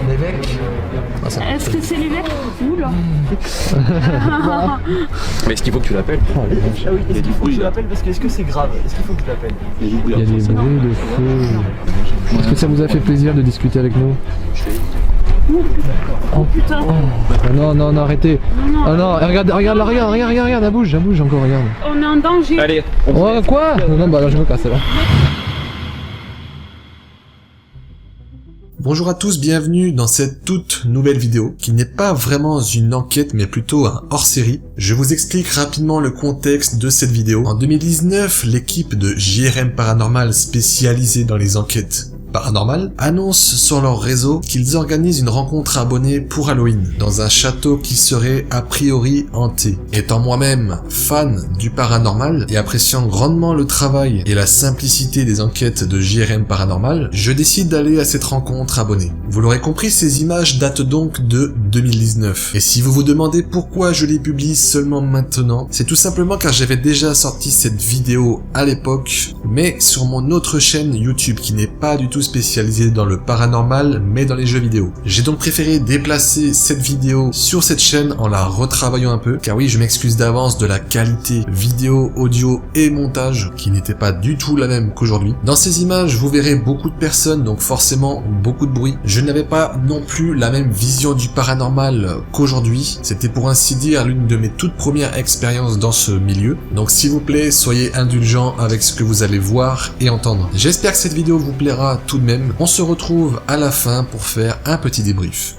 L'évêque. Est-ce que c'est l'évêque? Oula. Mais est-ce qu'il faut que tu l'appelles? Ah oui, est-ce qu'il faut que je l'appelle? Parce que est-ce que c'est grave? Est-ce qu'il faut que je l'appelle? Il y a des bruits de feu. Est-ce que ça vous a fait plaisir de discuter avec nous? Oh putain. Oh, non, arrêtez. Oh non, regarde, elle bouge encore, regarde. On est en danger. Allez, Oh, quoi? Non, bah alors je me casse là. Bonjour à tous, bienvenue dans cette toute nouvelle vidéo qui n'est pas vraiment une enquête mais plutôt un hors-série. Je vous explique rapidement le contexte de cette vidéo. En 2019, l'équipe de JRM Paranormal spécialisée dans les enquêtes paranormales annonce sur leur réseau qu'ils organisent une rencontre abonnée pour Halloween dans un château qui serait a priori hanté. Étant moi-même fan du paranormal et appréciant grandement le travail et la simplicité des enquêtes de JRM Paranormal, je décide d'aller à cette rencontre abonnée. Vous l'aurez compris, ces images datent donc de 2019. Et si vous vous demandez pourquoi je les publie seulement maintenant, c'est tout simplement car j'avais déjà sorti cette vidéo à l'époque, mais sur mon autre chaîne YouTube qui n'est pas du tout spécialisée dans le paranormal mais dans les jeux vidéo. J'ai donc préféré déplacer cette vidéo sur cette chaîne en la retravaillant un peu, car oui, je m'excuse d'avance de la qualité vidéo, audio et montage qui n'était pas du tout la même qu'aujourd'hui. Dans ces images, vous verrez beaucoup de personnes, donc forcément beaucoup de bruit. Je n'avais pas non plus la même vision du paranormal qu'aujourd'hui. C'était pour ainsi dire l'une de mes toutes premières expériences dans ce milieu. Donc s'il vous plaît, soyez indulgents avec ce que vous allez voir et entendre. J'espère que cette vidéo vous plaira tout de même. On se retrouve à la fin pour faire un petit débrief.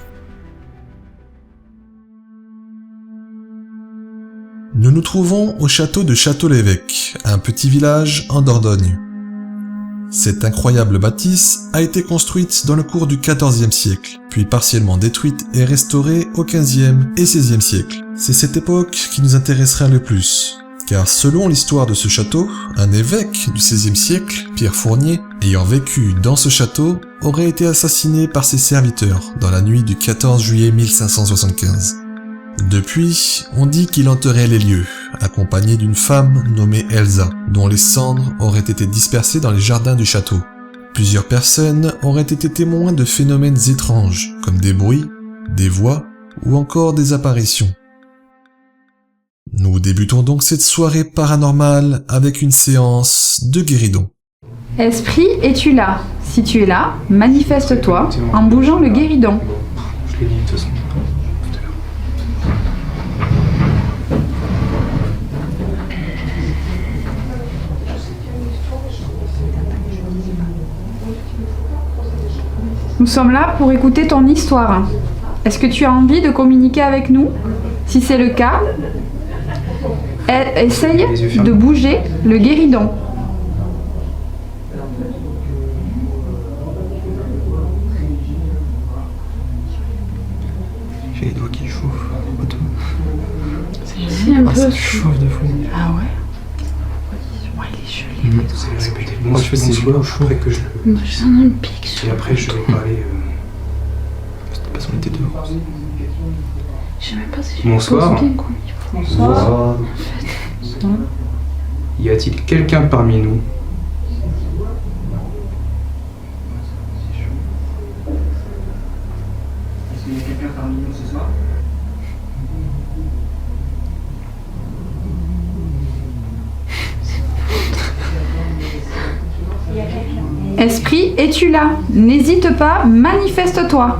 Nous nous trouvons au château de Château-l'Évêque, un petit village en Dordogne. Cette incroyable bâtisse a été construite dans le cours du XIVe siècle, puis partiellement détruite et restaurée au XVe et XVIe siècle. C'est cette époque qui nous intéressera le plus, car selon l'histoire de ce château, un évêque du XVIe siècle, Pierre Fournier, ayant vécu dans ce château, aurait été assassiné par ses serviteurs dans la nuit du 14 juillet 1575. Depuis, on dit qu'il hanterait les lieux, accompagné d'une femme nommée Elsa, dont les cendres auraient été dispersées dans les jardins du château. Plusieurs personnes auraient été témoins de phénomènes étranges, comme des bruits, des voix ou encore des apparitions. Nous débutons donc cette soirée paranormale avec une séance de guéridon. Esprit, es-tu là? Si tu es là, manifeste-toi en bougeant le guéridon. Je l'ai dit de toute façon. Nous sommes là pour écouter ton histoire. Est-ce que tu as envie de communiquer avec nous? Si c'est le cas, essaye de bouger le guéridon. J'ai les doigts qui chauffent. C'est un peu Ça chauffe de fou. Ah ouais? Ouais, il est gelé. C'est répété. Moi je fais des doigts après que je le... Moi, je sens un pic sur Et après je vais parler... C'était parce qu'on était dehors. Je sais même pas si je Bonsoir. pose bien quoi. Bonsoir. Y a-t-il quelqu'un parmi nous? Est-ce qu'il y a quelqu'un parmi nous ce soir? Esprit, es-tu là? N'hésite pas, manifeste-toi.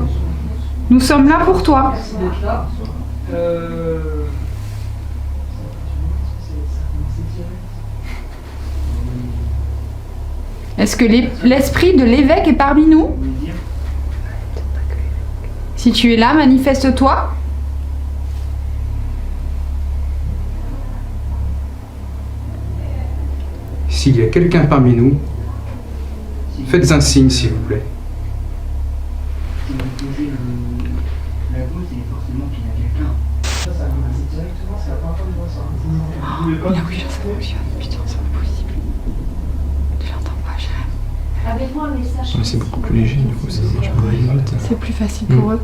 Nous sommes là pour toi. Merci d'être là. Est-ce que l'esprit de l'évêque est parmi nous? Si tu es là, manifeste-toi. S'il y a quelqu'un parmi nous, faites un signe s'il vous plaît. Si vous posez la goutte, il est forcément qu'il y a quelqu'un. Ça commence directement, c'est la première fois que je vois ça. Vous voulez pas? Oui, ça fonctionne. Putain, c'est pas possible. Tu l'entends pas, Jérém? Avec-moi un message. Mais c'est beaucoup plus léger du coup, ça marche pas vite. C'est plus facile pour eux.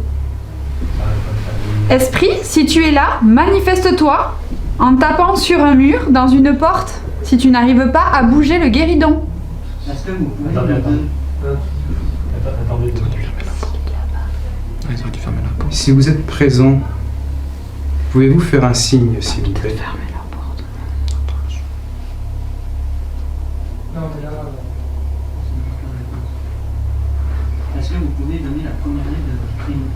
Esprit, si tu es là, manifeste-toi en tapant sur un mur, dans une porte, si tu n'arrives pas à bouger le guéridon. Est-ce que vous pouvez... Attendez. Ils auraient dû fermer la porte. Si vous êtes présent, pouvez-vous faire un signe, s'il vous plaît? Fermez la porte. Non, mais là, est-ce que vous pouvez donner la première lettre de votre prénom?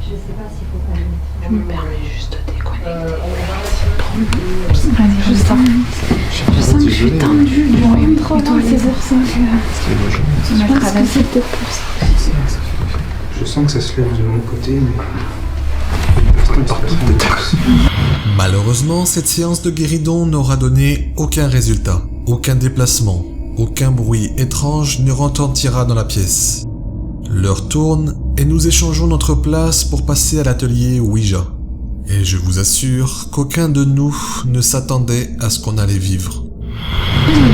Je sais pas s'il faut pas le mettre. Je me permets juste de déconner. Vas-y, juste un. Je sens que je suis tendue. Du coup, il me trop dans 16h05. Je pense que c'est peut-être pour ça. Je sens que ça se lève de mon côté, mais... Malheureusement, cette séance de guéridon n'aura donné aucun résultat. Aucun déplacement, aucun bruit étrange ne retentira dans la pièce. L'heure tourne et nous échangeons notre place pour passer à l'atelier Ouija. Et je vous assure qu'aucun de nous ne s'attendait à ce qu'on allait vivre.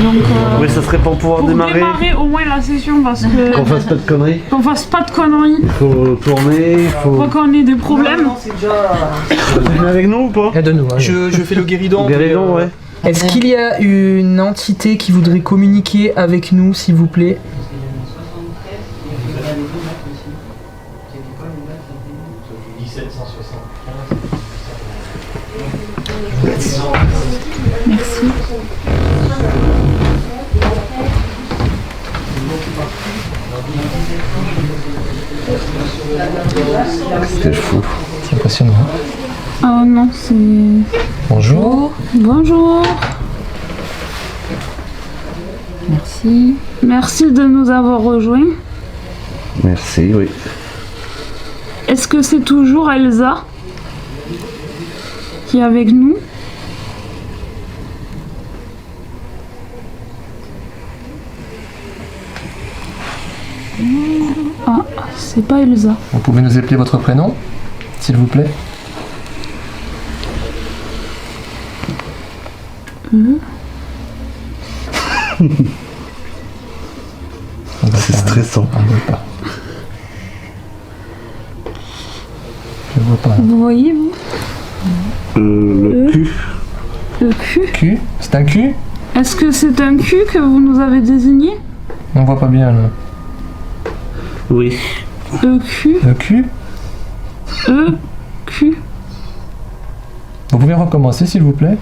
Donc, Oui, ça serait pour pouvoir pour démarrer. au moins la session parce que. Qu'on fasse pas de conneries. Qu'on fasse pas de conneries. Il faut tourner, il faut. Pas qu'on ait des problèmes. Tu viens avec nous ou pas? Il y a de nous, hein. Je fais le guéridon. Guéridon, ouais. Est-ce qu'il y a une entité qui voudrait communiquer avec nous, s'il vous plaît? Merci. C'était fou. C'est impressionnant. Oh non, c'est. Bonjour. Bonjour. Merci. Merci de nous avoir rejoints. Merci, oui. Est-ce que c'est toujours Elsa qui est avec nous? Ah, c'est pas Elsa. Vous pouvez nous appeler votre prénom, s'il vous plaît? C'est stressant. On ne voit pas. Je vois pas. Vous voyez, vous? Le cul. Le cul? Q? C'est un Q? Est-ce que c'est un cul que vous nous avez désigné? On voit pas bien là. Oui. Le cul? Le Q? Q? Vous pouvez recommencer, s'il vous plaît?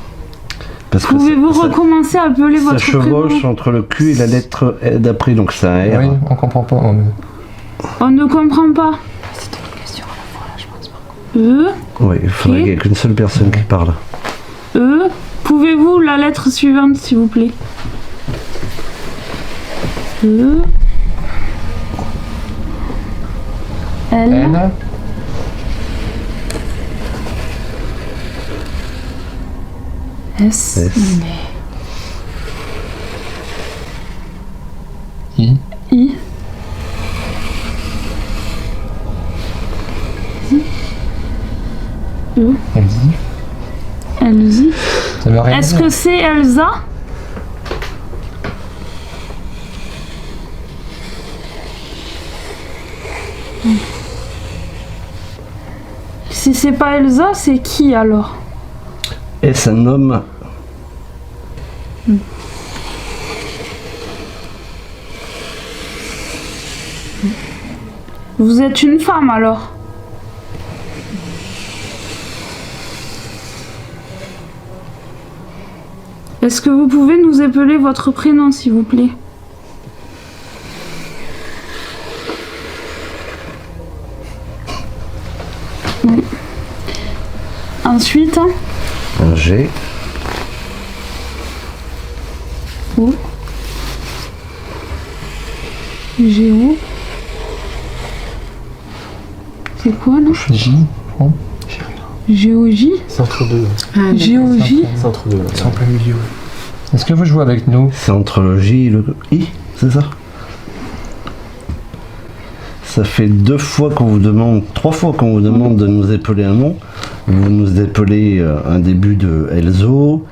Parce que Pouvez-vous recommencer à appeler ça votre chevauche prénom? entre le cul et la lettre d'après, donc c'est un R. Oui, on comprend pas. On ne comprend pas. C'était une question à la fois là, je pense pas. Oui, il faudrait Ok. qu'il y ait qu'une seule personne qui parle. Pouvez-vous la lettre suivante, s'il vous plaît? L. N. S. S. I. I. Elsie. Elsie. Ça veut rien Est-ce dire. que c'est Elsa? Si c'est pas Elsa, c'est qui alors? Est-ce un homme? Vous êtes une femme alors? Est-ce que vous pouvez nous épeler votre prénom, s'il vous plaît? Oui. Ensuite, Un G. O. Géo. C'est quoi là? J. Bon. Géologie? C'est entre deux. Géologie? C'est entre deux. C'est en plein milieu. Est-ce que vous jouez avec nous? C'est entre le J et le I, c'est ça? Ça fait 2 fois qu'on vous demande, 3 fois qu'on vous demande de nous épeler un nom. Vous nous appelez un début de Elzo,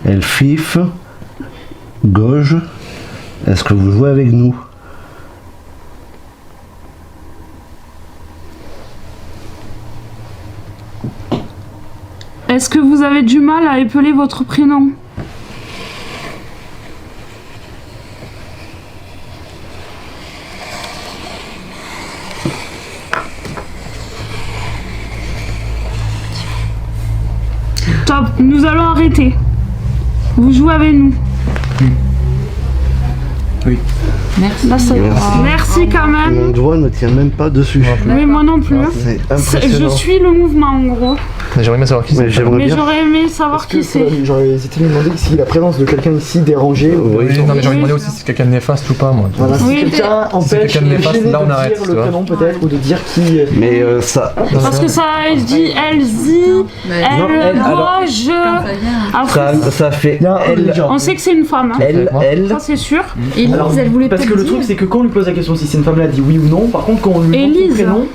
Elfif, Gauge. Est-ce que vous jouez avec nous? Est-ce que vous avez du mal à épeler votre prénom? nous allons arrêter. Vous jouez avec nous. Oui. Merci. Là, ça... Merci quand même. Mon doigt ne tient même pas dessus. Mais moi non plus. C'est Je impressionnant. suis le mouvement en gros. J'aimerais bien savoir qui c'est. Mais j'aimerais Mais bien. j'aurais aimé savoir qui c'est. J'aurais hésité à me demander si la présence de quelqu'un ici dérangeait. Oui, Non mais j'aurais demandé aussi si c'est quelqu'un de néfaste ou pas moi. Voilà, si Oui, quelqu'un empêche quelqu'un de néfaste, gêné là, on de arrête, dire tu le vois. prénom peut-être ou de dire qui. Mais ça, Parce que ça dit Elsie, elle, gauche. ça fait Il y a un elle, déjà. On sait que c'est une femme. Hein. elle. Ça c'est sûr. Élise, Alors, elle voulait Parce peut-être que le truc dire. c'est que quand on lui pose la question si c'est une femme, elle dit oui ou non. Par contre quand on lui demande son Élise. prénom,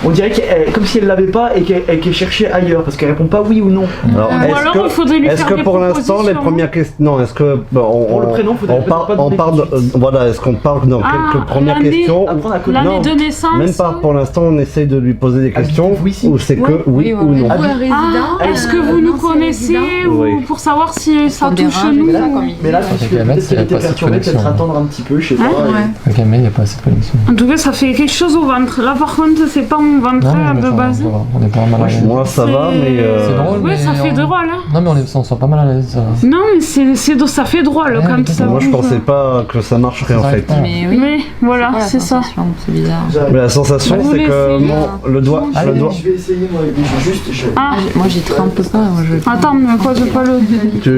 on dirait qu'elle, comme si elle l'avait pas et qu'elle cherchait ailleurs parce qu'elle répond pas oui ou non. Alors, Ou alors il faudrait lui est-ce faire que des pour l'instant les propositions. premières questions, non, est-ce que Pour le prénom, faudrait peut-être pas demander parle, tout de suite. voilà, est-ce qu'on parle dans quelques premières l'année- questions Apprendre à connaître. L'année Non, de naissance. même pas pour l'instant, on essaye de lui poser des questions oui, si. ou c'est que oui ou non. Ou un résident. Ah, est-ce que vous nous connaissez ou Oui. pour savoir si ça On touche dérange, nous Mais là, comme il mais là dit. parce que Ok, peut-être qu'elle c'est était pas cette perturbée, peut-être connexion. attendre un petit peu, je sais pas. Ouais. Ok mais il n'y a pas assez de connexion. En tout cas, ça fait quelque chose au ventre. Là, par contre, c'est pas mon ventre de base. On est pas mal à l'aise. Moi ça va, mais C'est drôle. Oui, mais ça fait on- drôle. Hein. Non mais on sent pas mal à l'aise. Ça. Non, mais ça fait drôle Ouais, quand mais ça moi je bouge. pensais pas que ça marcherait en fait. Mais oui. Mais voilà, la c'est ça. sensation, c'est bizarre. Mais la sensation Vous c'est que laissez- le doigt, Allez, le doigt. je vais essayer moi, je Ah, Moi j'y trempe pas. Moi, je... attends, mais quoi, je peux pas le. Tu...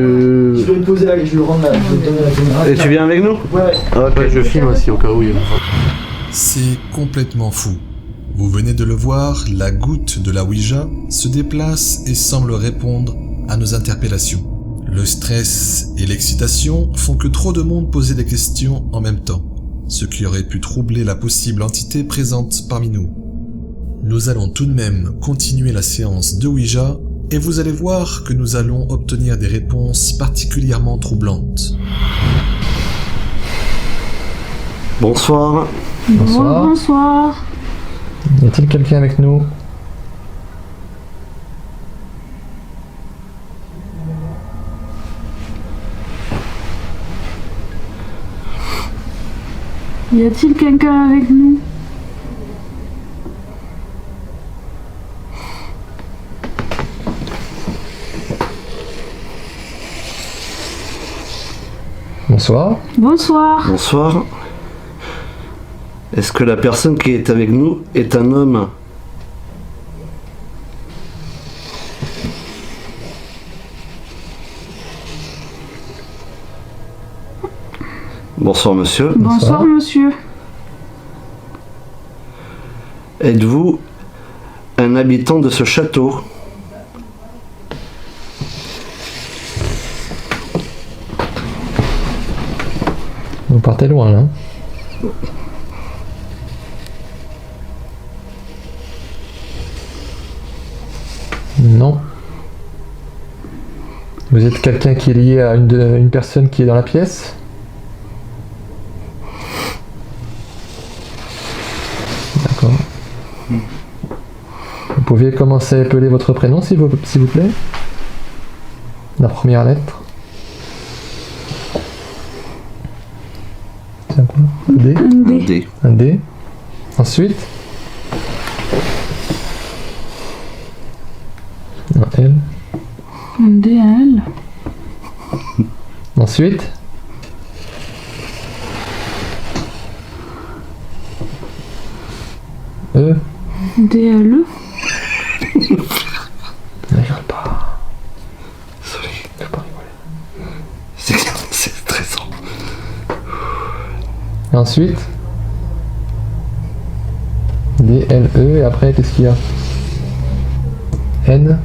vais lui poser la, je vais lui rendre la, je vais lui donner la caméra. Et tu viens avec nous? Ouais. Ok, je filme aussi au cas où il y a. C'est complètement fou. Vous venez de le voir, la goutte de la Ouija se déplace et semble répondre à nos interpellations. Le stress et l'excitation font que trop de monde posait des questions en même temps, ce qui aurait pu troubler la possible entité présente parmi nous. Nous allons tout de même continuer la séance de Ouija et vous allez voir que nous allons obtenir des réponses particulièrement troublantes. Bonsoir. Bonsoir. Bonsoir. Y a-t-il quelqu'un avec nous? Y a-t-il quelqu'un avec nous? Bonsoir. Bonsoir. Bonsoir. Est-ce que la personne qui est avec nous est un homme? Bonsoir monsieur. Bonsoir, monsieur. Êtes-vous un habitant de ce château? Vous partez loin là. Non. Vous êtes quelqu'un qui est lié à une personne qui est dans la pièce? D'accord. Vous pouviez commencer à appeler votre prénom s'il vous plaît? La première lettre. C'est quoi? Un D? Un Un dé. dé. Un D. Ensuite. Un L. Un dé, un L. Ensuite. E. D, L. Ne rigole pas. Sorry. Faut pas rigoler. C'est stressant. Et ensuite. D, L, E. Et après, qu'est-ce qu'il y a? N.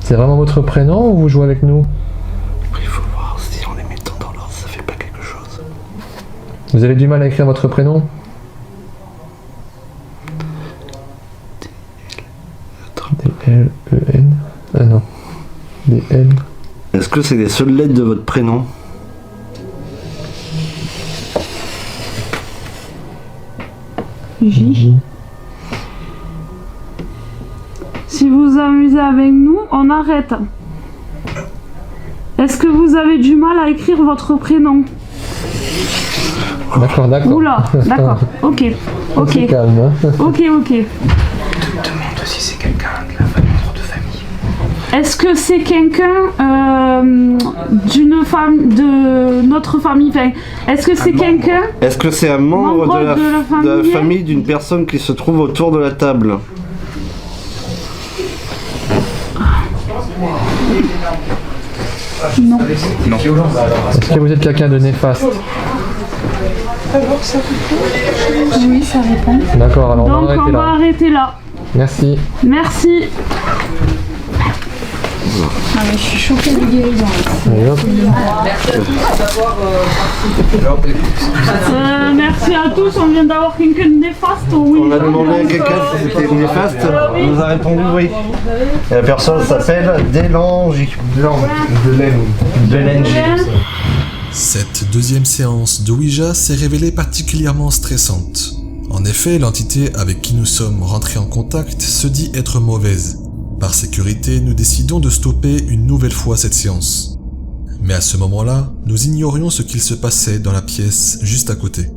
C'est vraiment votre prénom ou vous jouez avec nous? Il faut voir si en les mettant dans l'ordre, ça fait pas quelque chose. Vous avez du mal à écrire votre prénom? D, L, E, N. Ah non. D, L. Est-ce que c'est les seules lettres de votre prénom? J. Si vous vous amusez avec nous, on arrête. Est-ce que vous avez du mal à écrire votre prénom? D'accord, d'accord. Oula, d'accord. Ok, C'est ok, calme. Hein. ok, ok. si c'est quelqu'un de la famille, de famille. Est-ce que c'est quelqu'un d'une famille, de notre famille? Enfin, est-ce que c'est quelqu'un? Est-ce que c'est un membre Membre de la de la famille d'une personne qui se trouve autour de la table? Non. Est-ce que vous êtes quelqu'un de néfaste? Oui, ça répond. D'accord, alors on Donc va arrêter on va là. arrêter là. Merci. Merci. Ah, mais je suis choquée du guérison. Allez, hop. Merci à tous, on vient d'avoir quelqu'un de néfaste. Oui. On a demandé à quelqu'un si c'était néfaste, on nous a répondu oui. Et la personne s'appelle Delangy. Delangy. Cette deuxième séance de Ouija s'est révélée particulièrement stressante. En effet, l'entité avec qui nous sommes rentrés en contact se dit être mauvaise. Par sécurité, nous décidons de stopper une nouvelle fois cette séance. Mais à ce moment-là, nous ignorions ce qu'il se passait dans la pièce juste à côté.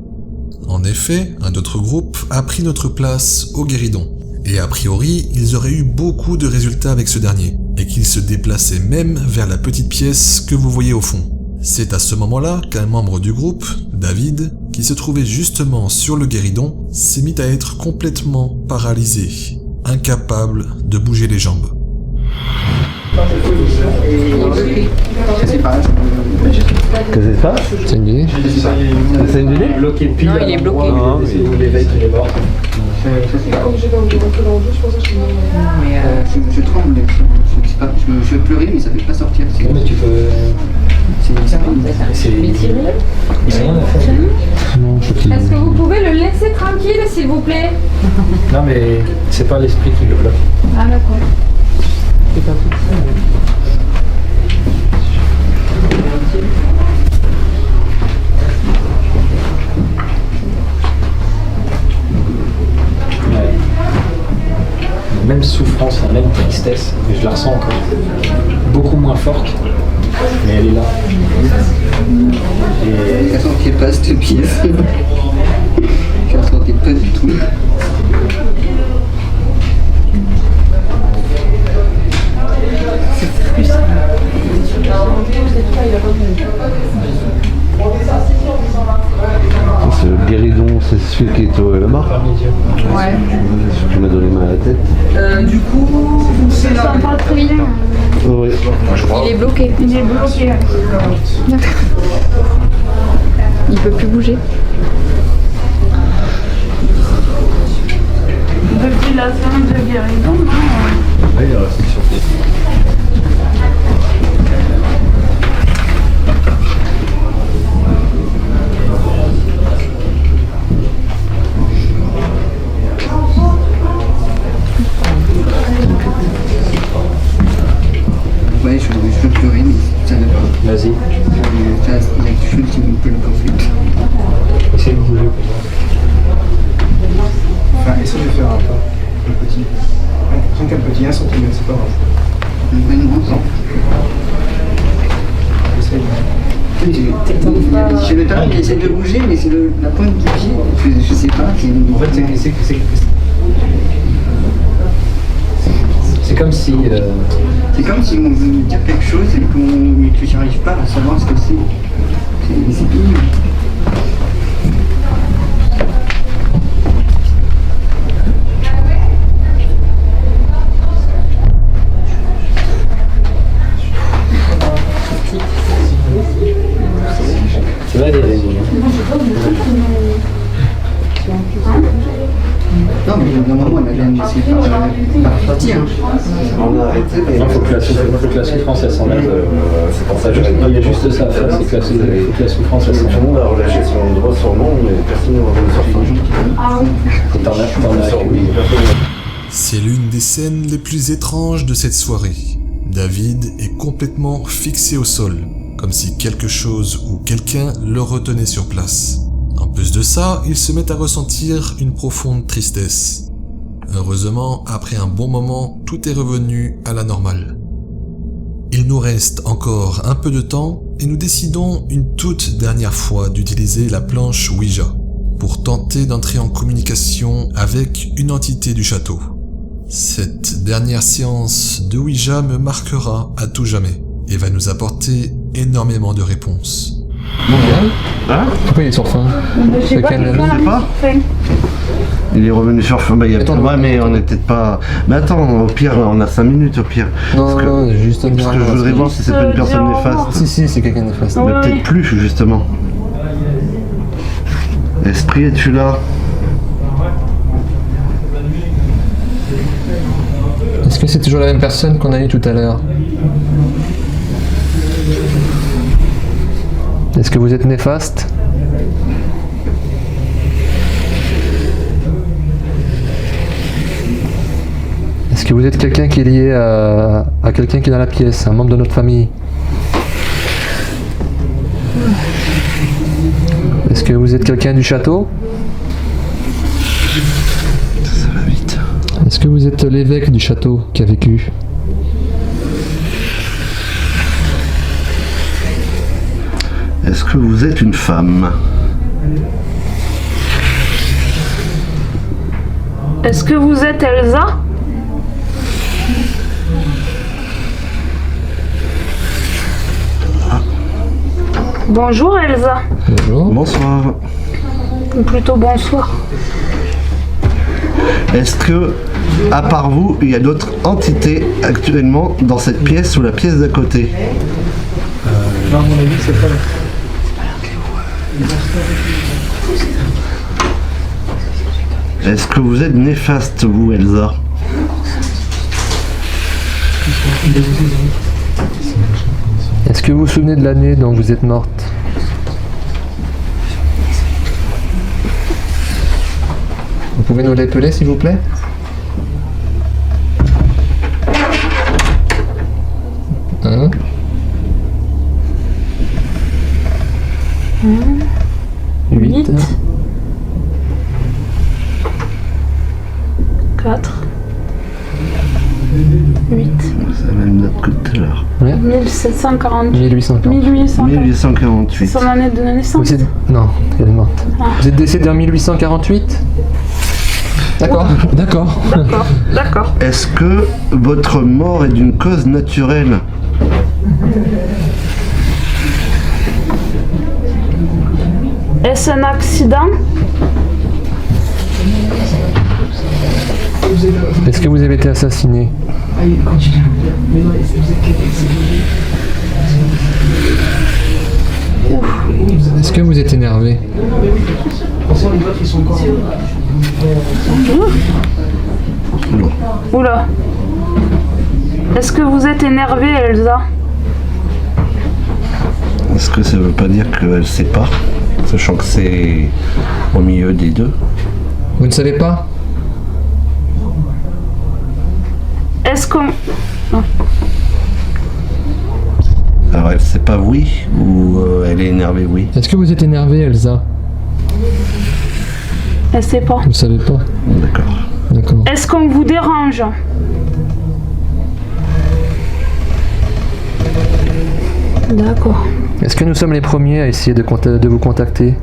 En effet, un autre groupe a pris notre place au guéridon. Et a priori, ils auraient eu beaucoup de résultats avec ce dernier, et qu'ils se déplaçaient même vers la petite pièce que vous voyez au fond. C'est à ce moment-là qu'un membre du groupe, David, qui se trouvait justement sur le guéridon, s'est mis à être complètement paralysé, incapable de bouger les jambes. Je sais pas. Qu'est-ce qui se passe? C'est une idée? C'est une idée? Bloqué depuis. Non, il est bloqué. Non, l'éveil il est mort. Mais je tremble. Je veux pleurer, mais ça ne fait pas sortir. Mais tu peux. C'est Mais Thierry, il a rien à faire. Non, je crois qu'il... Est-ce que vous pouvez le laisser tranquille, s'il vous plaît? Non, mais c'est pas l'esprit qui le bloque. Ah, d'accord. Ouais. Même souffrance, la même tristesse, mais je la ressens encore. Beaucoup moins forte, mais elle est là. Et Je ne sentais pas cette pièce. Je ne sentais pas du tout. Ce guéridon, c'est celui qui est là-bas. Ouais. Celui qui m'a donné mal à la tête. Du coup, c'est Je là. sens pas très bien. Oui. Il est bloqué. Il est bloqué. D'accord. Il peut plus bouger. Depuis la semaine de guérison, non. il est resté sur pied. Ouais, je veux pleurer, mais ça ne va pas. Vas-y, Il y a quelque chose qui me plaît en fait. essaye de bouger. Enfin, essaye de faire un pas, le petit. Rien qu'un petit, 1 cm, c'est pas grave. Ouais, non, non. Essaye. J'ai le talon qui essaie de bouger, mais c'est la pointe du pied. Je sais pas. En fait, c'est comme si... C'est comme si on veut me dire quelque chose et que j'arrive pas à savoir ce que c'est. C'est pénible. Tu vas aller résoudre. Non, mais normalement, la laine, c'est pas parti. Hein. On a arrêté. Il faut que la souffrance elle s'enlève. C'est pour ça que Il y a juste ça à faire, c'est que la souffrance elle tout le s'enlève. monde a relâché son droit sur nom, mais personne n'a vraiment sorti. T'en as C'est l'une des scènes les plus étranges de cette soirée. David est complètement fixé au sol, comme si quelque chose ou quelqu'un le retenait sur place. En plus de ça, il se met à ressentir une profonde tristesse. Heureusement, après un bon moment, tout est revenu à la normale. Il nous reste encore un peu de temps et nous décidons une toute dernière fois d'utiliser la planche Ouija pour tenter d'entrer en communication avec une entité du château. Cette dernière séance de Ouija me marquera à tout jamais et va nous apporter énormément de réponses. Hein? Pourquoi il est sur fin? Je sais pas, quelqu'un a mis pas. sur fin. Il est revenu sur fin. Bah, il y a Attends, ouais, mais on n'était pas. Mais attends, au pire, on a 5 minutes au pire. Non, non, juste un Parce que je voudrais voir si c'est pas une personne néfaste. Si, c'est quelqu'un de néfaste. Mais peut-être plus, justement. Esprit, es-tu là? Est-ce que c'est toujours la même personne qu'on a eue tout à l'heure? Est-ce que vous êtes néfaste? Est-ce que vous êtes quelqu'un qui est lié à quelqu'un qui est dans la pièce, un membre de notre famille? Est-ce que vous êtes quelqu'un du château? Ça va vite. Est-ce que vous êtes l'évêque du château qui a vécu? Est-ce que vous êtes une femme? Est-ce que vous êtes Elsa? Bonjour Elsa. Bonjour. Bonsoir. Ou plutôt bonsoir. Est-ce que, à part vous, il y a d'autres entités actuellement dans cette pièce ou la pièce d'à côté? Non, à mon avis, c'est pas là. Est-ce que vous êtes néfaste, vous, Elsa? Est-ce que vous vous souvenez de l'année dont vous êtes morte? Vous pouvez nous l'épeler, s'il vous plaît? Un. 8. 4. 8. C'est la même date que tout à l'heure. Ouais. 1740. 1840. 1848. Son année de naissance. Vous êtes... Non, elle est morte. Ah. Vous êtes décédé en 1848? D'accord, d'accord. D'accord, d'accord. Est-ce que votre mort est d'une cause naturelle? Est-ce un accident? Est-ce que vous avez été assassiné? Allez, continue. Mais non, vous êtes quelqu'un qui Est-ce que vous êtes énervé? Pensez les autres, ils sont encore. Oula. Est-ce que vous êtes énervée, Elsa? Est-ce que ça veut pas dire qu'elle sait pas, sachant que c'est au milieu des deux? Vous ne savez pas? Est-ce qu'on... Alors elle sait pas oui ou elle est énervée oui? Est-ce que vous êtes énervé, Elsa? Elle sait pas. Vous ne savez pas? D'accord. D'accord. Est-ce qu'on vous dérange? D'accord. Est-ce que nous sommes les premiers à essayer de vous contacter?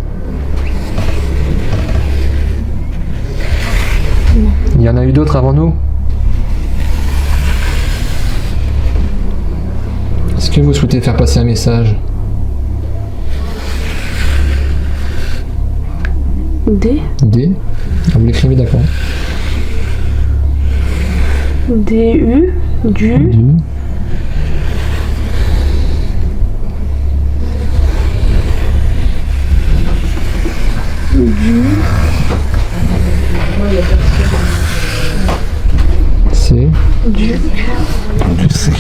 Il y en a eu d'autres avant nous? Est-ce que vous souhaitez faire passer un message? D. D. Ah, vous l'écrivez, d'accord. D-U. Du. C. Duc. Du C.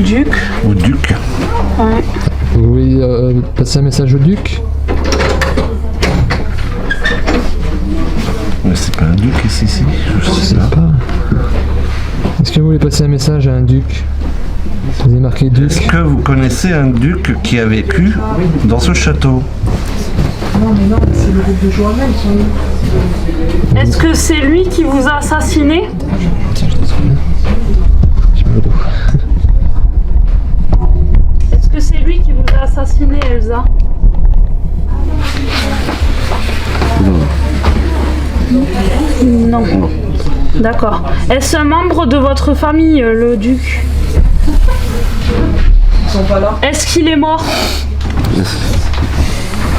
Duc. Ou duc. Ouais. Vous voulez passer un message au duc? Mais c'est pas un duc ici, je sais pas. Est-ce que vous voulez passer un message à un duc? Vous avez marqué duc. Est-ce que vous connaissez un duc qui a vécu dans ce château? Non, mais non, c'est le groupe de Joamel, ils sont où? Est-ce que c'est lui qui vous a assassiné? Est-ce que c'est lui qui vous a assassiné, Elsa? Non. D'accord. Est-ce un membre de votre famille, le duc? Ils sont pas là. Est-ce qu'il est mort?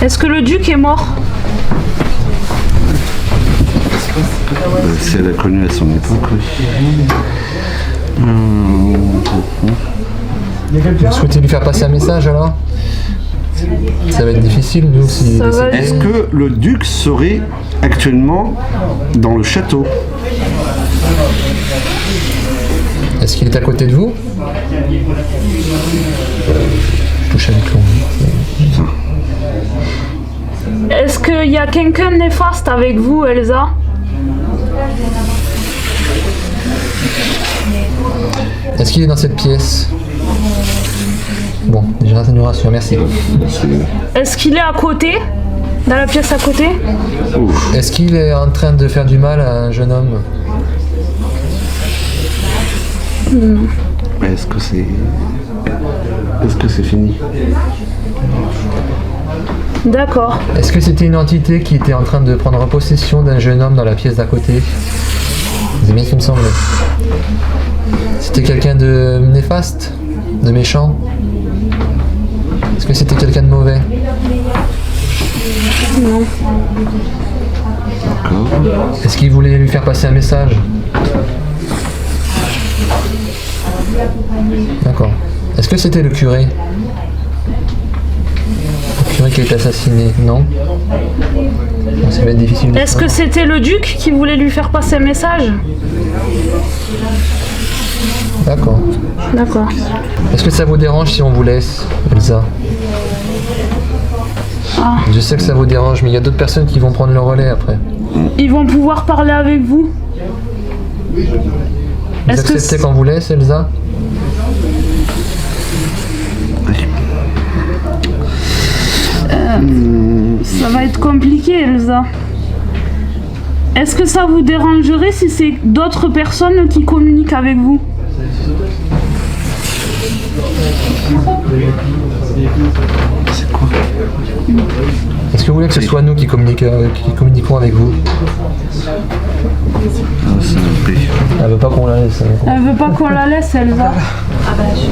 Est-ce que le duc est mort? Si elle a connu à son époque, oui. Vous souhaitez lui faire passer un message alors? Ça va être difficile, nous, si... Ça va Est-ce que le duc serait actuellement dans le château? Est-ce qu'il est à côté de vous? Je touche avec l'ongle. Est-ce qu'il y a quelqu'un de néfaste avec vous, Elsa? Est-ce qu'il est dans cette pièce? Bon, déjà ça nous rassure, merci. Est-ce qu'il est à côté? Dans la pièce à côté? Est-ce qu'il est en train de faire du mal à un jeune homme? Est-ce que c'est fini? D'accord. Est-ce que c'était une entité qui était en train de prendre possession d'un jeune homme dans la pièce d'à côté? C'est bien ce qui me semblait. C'était quelqu'un de néfaste? De méchant? Est-ce que c'était quelqu'un de mauvais? Non. D'accord. Est-ce qu'il voulait lui faire passer un message? D'accord. Est-ce que c'était le curé? Le curé qui a été assassiné? Non? Bon, ça va être difficile. Est-ce que c'était le duc qui voulait lui faire passer un message? D'accord. D'accord. Est-ce que ça vous dérange si on vous laisse, Elsa? Ah. Je sais que ça vous dérange, mais il y a d'autres personnes qui vont prendre le relais après. Ils vont pouvoir parler avec vous? Vous Est-ce que acceptez qu'on vous laisse, Elsa? ça va être compliqué, Elsa. Est-ce que ça vous dérangerait si c'est d'autres personnes qui communiquent avec vous? Est-ce que vous voulez que ce soit nous qui communiquons avec vous? Elle veut pas qu'on la laisse. Elle veut pas qu'on la laisse, Elsa. Ah bah je suis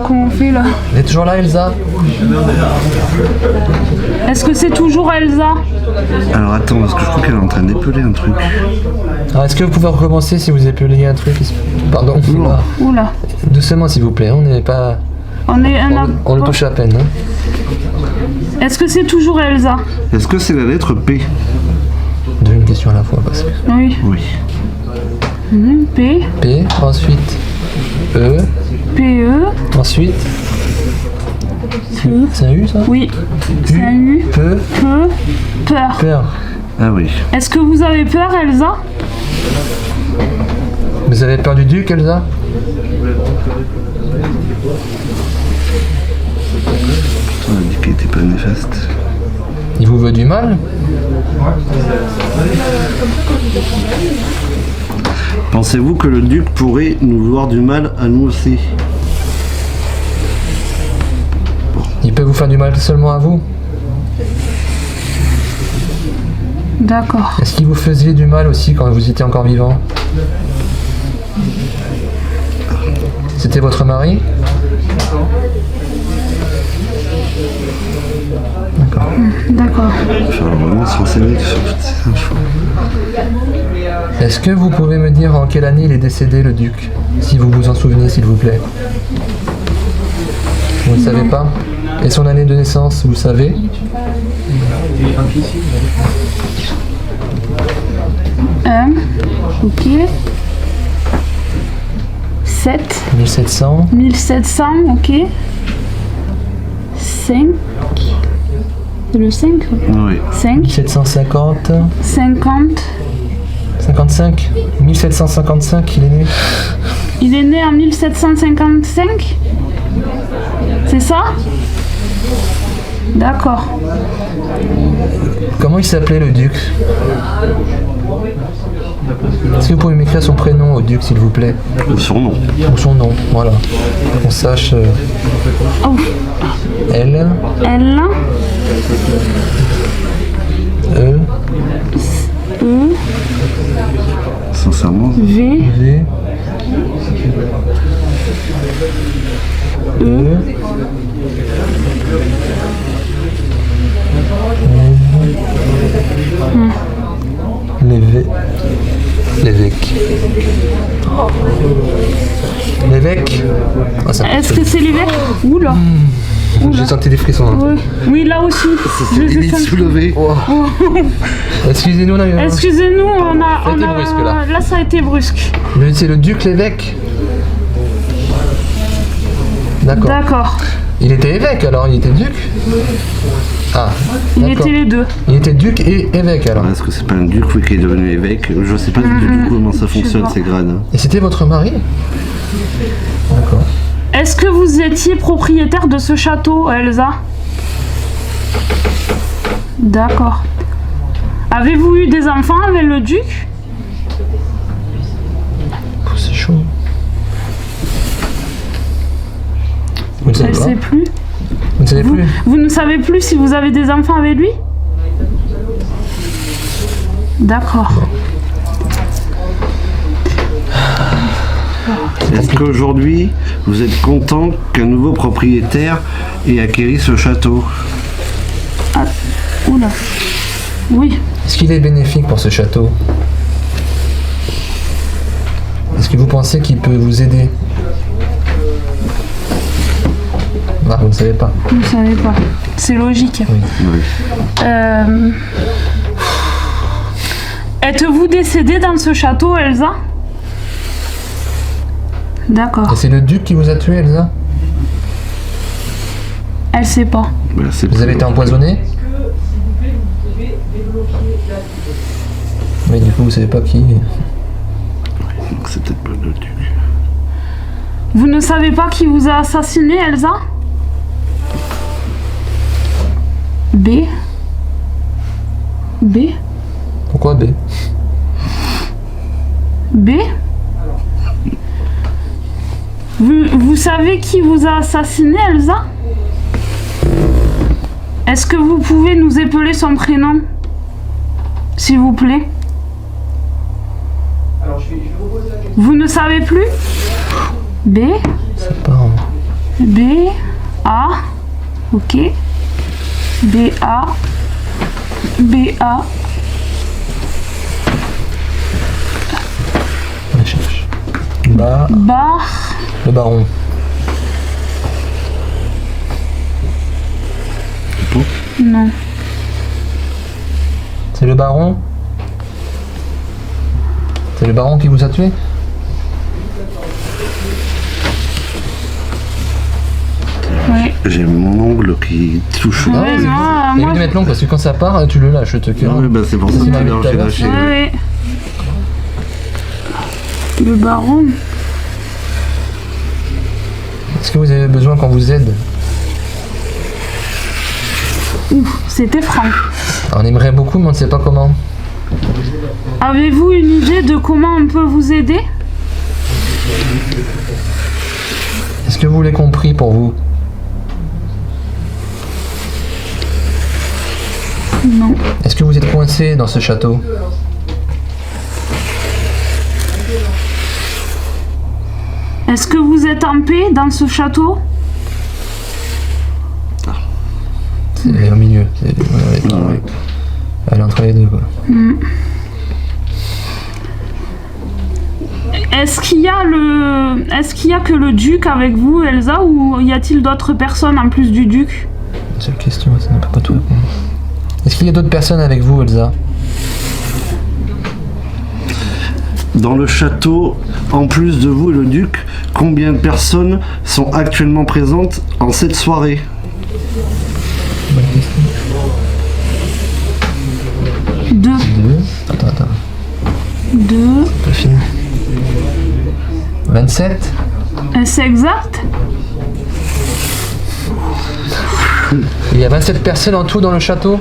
Comment on fait là? Elle est toujours là, Elsa? Est-ce que c'est toujours Elsa? Alors attends, parce que je crois qu'elle est en train d'épeler un truc. Alors, est-ce que vous pouvez recommencer si vous épelez un truc? Pardon. Oula. Oula. Doucement, s'il vous plaît. On n'est pas... On le touche à peine. Hein. Est-ce que c'est toujours Elsa? Est-ce que c'est la lettre P? Une question à la fois, parce que... Oui. Oui. P. P, ensuite E. P-E. Ensuite... E. C'est un U, ça? Oui. C'est un U. Peu. Peur. Peur. Ah oui. Est-ce que vous avez peur, Elsa? Vous avez peur du duc, Elsa? On a dit qu'il était pas néfaste. Il vous veut du mal? Pensez-vous que le duc pourrait nous vouloir du mal à nous aussi? Il peut vous faire du mal seulement à vous? D'accord. Est-ce qu'il vous faisait du mal aussi quand vous étiez encore vivant? C'était votre mari? D'accord. D'accord. Il faut vraiment se renseigner sur toutes ces infos. Est-ce que vous pouvez me dire en quelle année il est décédé, le duc? Si vous vous en souvenez, s'il vous plaît. Vous ne savez pas? Et son année de naissance, vous savez? Ok. 7. 1700. 1700, ok. 5. C'est le 5? Oui. 5. 1750. 50. 55. 1755, il est né. Il est né en 1755? C'est ça? D'accord. Comment il s'appelait le duc? Est-ce que vous pouvez m'écrire son prénom au duc, s'il vous plaît? Ou son nom. Ou son nom, voilà. Qu'on sache. Oh. L. L. E. E. Sincèrement. V. V. E. L'évêque. L'évêque. Ah, ça me Est-ce fait- que c'est l'évêque? Oula. J'ai senti des frissons. Hein. Oui. Oui, là aussi. Je Il suis est soulevé. Excusez-nous, là. Excusez-nous, on a, Ça a été brusque, là. Là, ça a été brusque. C'est le duc, l'évêque. D'accord. D'accord. Il était évêque alors, il était duc. Ah, Il d'accord. était les deux. Il était duc et évêque alors. Est-ce que c'est pas un duc qui est devenu évêque? Je sais pas du tout comment ça fonctionne pas. ces grades. Hein. Et c'était votre mari? D'accord. Est-ce que vous étiez propriétaire de ce château, Elsa? D'accord. Avez-vous eu des enfants avec le duc? C'est chaud. Vous ne savez Je pas? ne sais plus. Vous ne savez plus? Vous ne savez plus si vous avez des enfants avec lui? D'accord. Est-ce qu'aujourd'hui, vous êtes content qu'un nouveau propriétaire ait acquéri ce château? Ah, oula. Oui. Est-ce qu'il est bénéfique pour ce château? Est-ce que vous pensez qu'il peut vous aider? Ah, vous ne savez pas. Vous ne savez pas. C'est logique. Oui. Êtes-vous décédé dans ce château, Elsa? D'accord. Et c'est le duc qui vous a tué, Elsa? Elle sait pas. Bah, Vous avez été empoisonné? Mais du coup, vous savez pas qui. C'est peut-être pas le duc. Vous ne savez pas qui vous a assassiné, Elsa? B. B. Pourquoi B? B. Vous savez qui vous a assassiné, Elsa? Est-ce que vous pouvez nous épeler son prénom? S'il vous plaît. Vous ne savez plus? B. C'est pas. B. A. Ok. B. A. B. A. On cherche. Bar. Le baron. Non. C'est le baron? C'est le baron qui vous a tué? Oui. J'ai mon ongle qui touche. Ouais, Ah, non, c'est moi, mieux de mettre l'ongle parce que quand ça part, tu le lâches, je te cure. Oui, bah, c'est pour ça C'est que ma tout à l'heure, vie, j'ai tout à lâché. Ouais, ouais. Le baron. Est-ce que vous avez besoin qu'on vous aide? Ouf, c'était franc. On aimerait beaucoup, mais on ne sait pas comment. Avez-vous une idée de comment on peut vous aider? Est-ce que vous l'avez compris pour vous? Non. Est-ce que vous êtes coincé dans ce château? Est-ce que vous êtes en paix dans ce château? C'est au milieu. Elle est entre les deux, quoi. Est-ce qu'il y a que le duc avec vous, Elsa, ou y a-t-il d'autres personnes en plus du duc? Une seule question, ça ne peut pas tout répondre. Est-ce qu'il y a d'autres personnes avec vous, Elsa? Dans le château, en plus de vous et le duc, combien de personnes sont actuellement présentes en cette soirée? Bonne question. 2. 2. Attends. 2. Pas fini. 27. C'est exact? Il y a 27 personnes en tout dans le château.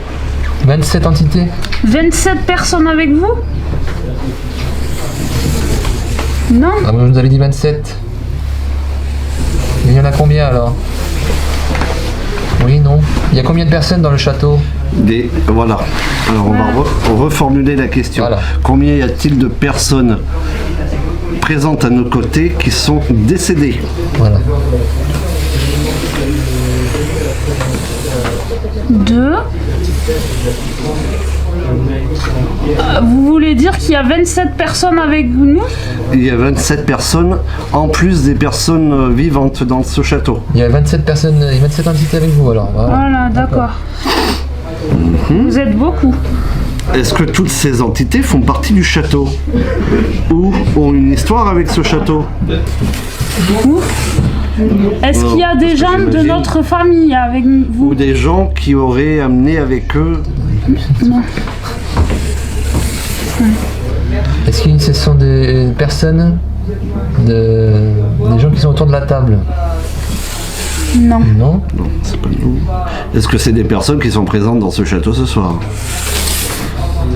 27 entités. 27 personnes avec vous? Non? Ah, vous nous avez dit 27. Il y en a combien alors? Oui, non. Il y a combien de personnes dans le château? Voilà. Alors on va reformuler la question. Voilà. Combien y a-t-il de personnes présentes à nos côtés qui sont décédées? Voilà. 2. Vous voulez dire qu'il y a 27 personnes avec nous? Il y a 27 personnes, en plus des personnes vivantes dans ce château. Il y a 27 personnes et 27 entités avec vous alors. Voilà, d'accord. Vous êtes beaucoup. Est-ce que toutes ces entités font partie du château? Ou ont une histoire avec ce château? Est-ce qu'il y a des gens de notre famille avec vous? Ou des gens qui auraient amené avec eux? Non. Est-ce que ce sont des personnes, des gens qui sont autour de la table? Non. Non? Non, c'est pas nous. Est-ce que c'est des personnes qui sont présentes dans ce château ce soir?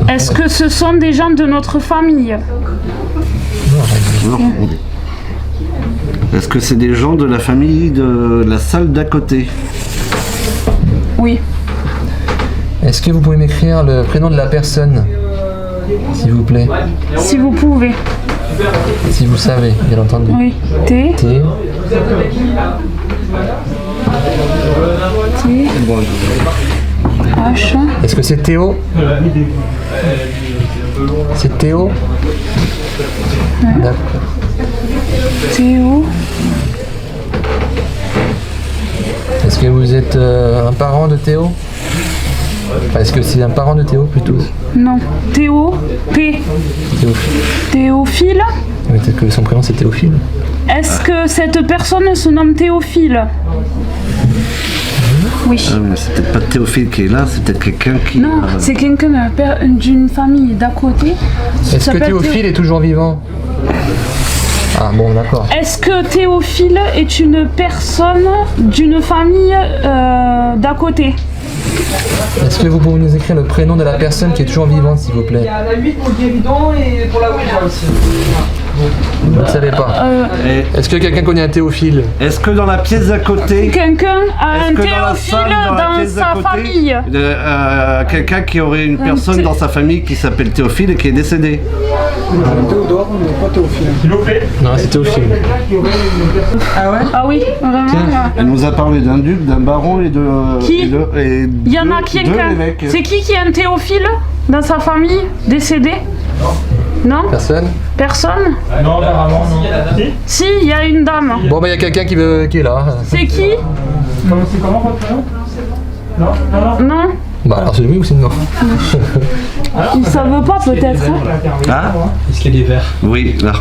Est-ce que ce sont des gens de notre famille? Non. Est-ce que c'est des gens de la famille de la salle d'à côté? Oui. Est-ce que vous pouvez m'écrire le prénom de la personne, s'il vous plaît? Si vous pouvez. Si vous savez, bien entendu. Oui. T. T. H. Est-ce que c'est Théo? C'est Théo? D'accord. Théo. Est-ce que vous êtes un parent de Théo? Enfin, est-ce que c'est un parent de Théo plutôt? Non. Théo. P. Théophile. Théophile. Oui, peut-être que son prénom c'est Théophile. Est-ce que cette personne se nomme Théophile? Oui. Ah, mais c'est peut-être pas Théophile qui est là, c'est peut-être quelqu'un qui... Non, c'est quelqu'un d'une famille d'à côté. Est-ce que Théophile est toujours vivant? Ah bon, d'accord. Est-ce que Théophile est une personne d'une famille d'à côté? Est-ce que vous pouvez nous écrire le prénom de la personne qui est toujours vivante, s'il vous plaît? Il y a la 8 pour le guéridon et pour la Ouija aussi. Vous ne savez pas. Est-ce que quelqu'un connaît un Théophile? Est-ce que dans la pièce d'à côté... Quelqu'un a un Théophile dans sa famille? Quelqu'un qui aurait une personne dans sa famille qui s'appelle Théophile et qui est décédé? Théodore, mais pas Théophile. S'il vous plaît. Non, c'est Théophile. Ah ouais? Ah oui, vraiment. Elle nous a parlé d'un duc, d'un baron et de... Qui? Il y en a quelqu'un. l'évêque. C'est qui a un Théophile dans sa famille décédé? Non? Personne? Personne? Non, apparemment, non. Si, il y a une dame. Bon, bah, il y a quelqu'un qui est là. C'est qui? C'est comment votre prénom? Non. Non? Bah, alors c'est oui ou c'est non? Ils savent pas peut-être. Ah? Est-ce qu'il y a des verres? Oui, là.